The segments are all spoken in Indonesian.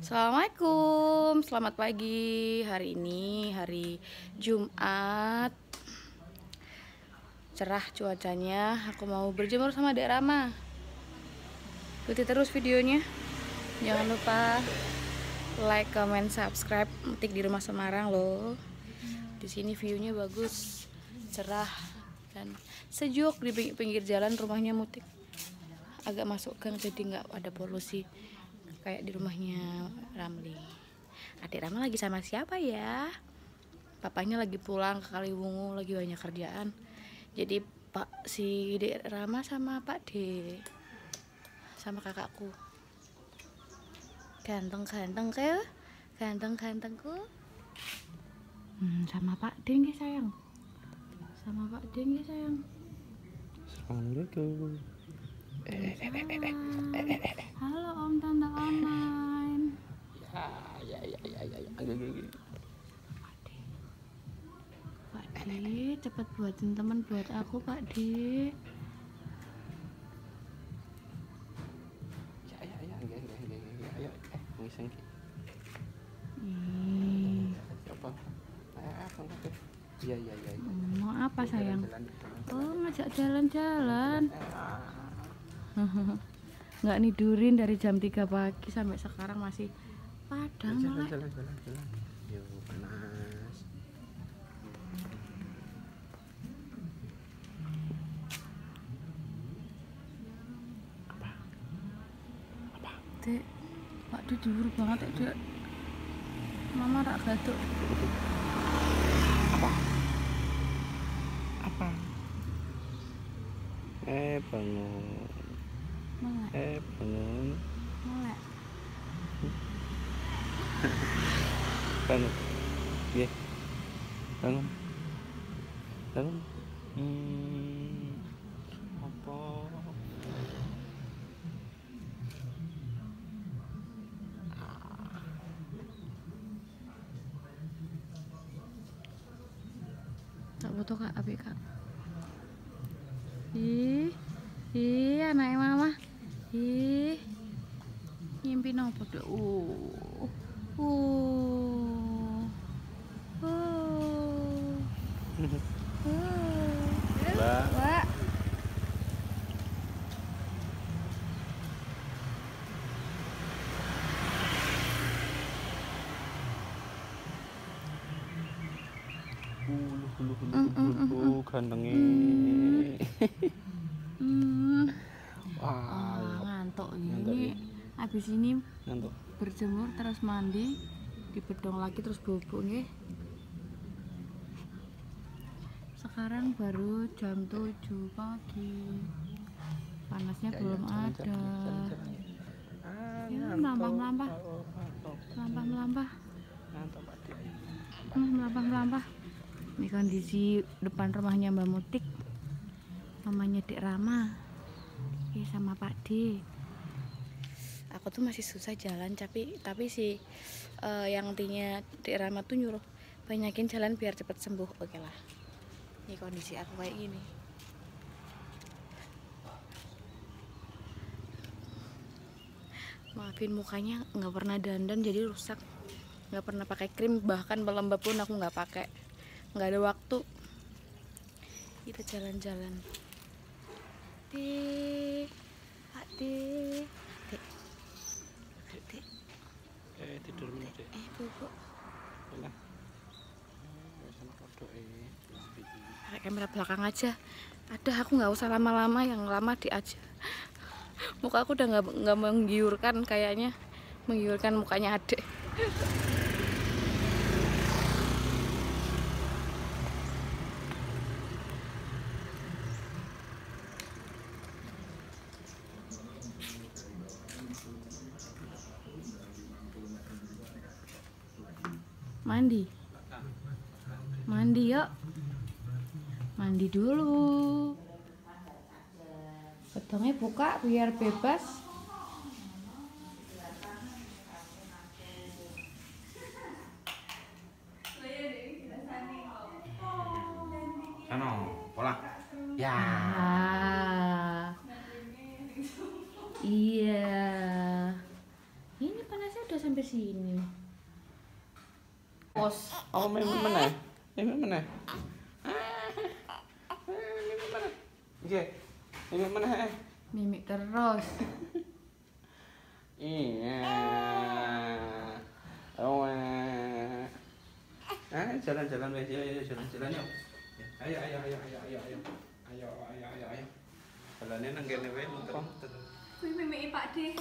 Assalamualaikum, selamat pagi. Hari ini hari Jumat, cerah cuacanya. Aku mau berjemur sama Dek Rama. Ikuti terus videonya. Jangan lupa like, comment, subscribe. Metik di Rumah Semarang loh. Di sini viewnya bagus, cerah dan sejuk. Di pinggir jalan rumahnya Mutik. Agak masuk gang jadi nggak ada polusi kayak di rumahnya Ramli. Adik Rama lagi sama siapa ya? Papanya lagi pulang ke Kaliwungu, lagi banyak kerjaan. Jadi si Dek Rama sama Pak D sama kakakku. Ganteng-ganteng ke? Ganteng-gantengku. Sama Pak D nggih sayang. Sama Pak D nggih sayang. Assalamualaikum. Halo Om Tante online. Ya. Pak D, cepet buatin teman buat aku Pak D. Ya, ngiseng ki. Siapa? Iya. Mau apa sayang? Oh, ngajak jalan-jalan. Nggak nidurin dari jam 3 pagi sampai sekarang masih padang. Jalan. Yo, panas. Apa? Dek, Pak D jujur banget ya Dek. Mama tak gatuk. Apa? Bangun. Melek. Bangun. Melek. Bangun. Ye. Bangun. Apa? Tak foto Kak, apik Kak. Ih, anaknya mama. Ih. Ngimpi nopo Dek? Wak. Gantengnya. Ngantuk ini. Habis ini Ngantuk. berjemur terus mandi, dibedong lagi terus bubuk nggih. Sekarang baru jam 7 pagi. Panasnya belum ada. Ya, melampah. Melampah. Ini kondisi depan rumahnya Mbak Mutik, mamanya Dek Rama, sama Pak D. Aku tuh masih susah jalan, tapi si yang intinya Dek Rama tuh nyuruh banyakin jalan biar cepet sembuh. Oke lah. Ini kondisi aku kayak gini. Maafin mukanya nggak pernah dandan jadi rusak. Nggak pernah pakai krim, bahkan pelembab pun aku nggak pakai. Nggak ada waktu. Kita jalan-jalan. Pak D. Tidur dulu, Dek. Bubuk. Lah. Pakai kamera belakang aja. Ada, aku nggak usah lama-lama, yang lama di aja. Muka aku udah nggak menggiurkan kayaknya, menggiurkan mukanya Adek. Mandi yuk. Mandi dulu. Bedongnya buka biar bebas. Ano, pola. Ya. Iya. Ini panasnya udah sampai sini. Pos. Oh, mimik mana? Mimik mana? Mimik mana? Oke. Mimik mana? Mimik terus. Iya. Oh. Jalan-jalan wes, ayo jalan-jalan yuk. Ayo. Ayo. Jalannya nang kene wae muter-muter. Kuwi mimike Pak D.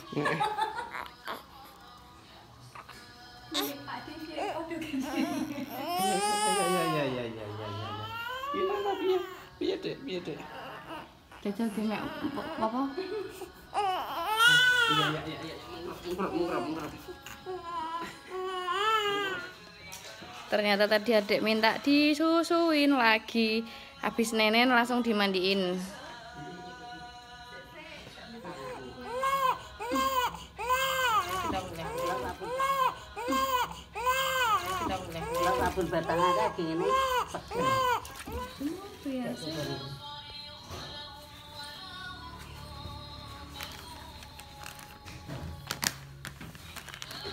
Mimik Pak D sih odo gede. Ya. Gimana piye? Piye, Dek? Jajal gemek apa? Iya. Mungkrap. Ternyata tadi adik minta disusuin lagi. Habis nenen langsung dimandiin. Sabun batangnya kayak gini. Biasa.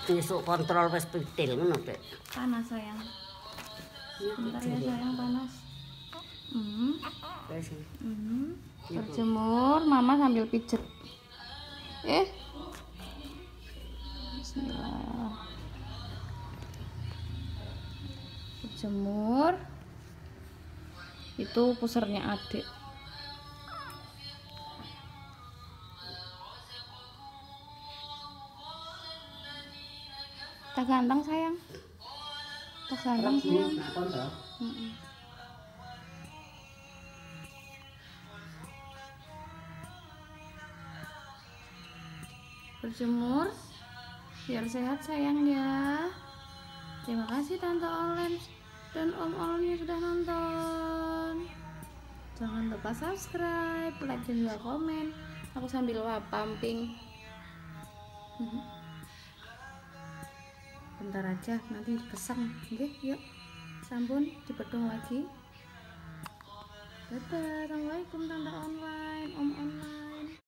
Besok kontrol wis pitil ngono, Dek. Panas sayang. Bentar ya sayang, panas. Wis. Berjemur, mama sambil pijet. Bismillah. Berjemur. Itu pusernya adik. Tak ganteng sayang. Tak ganteng sayang. Berjemur biar sehat sayang ya. Terima kasih Tante Olen dan Om Olennya sudah nonton. Jangan lupa subscribe, like dan juga komen. Aku sambil pumping. Bentar aja nanti keseng. Oke, yuk. Sampun dipedung lagi. Dadah. Assalamualaikum Tante Online, Om Online.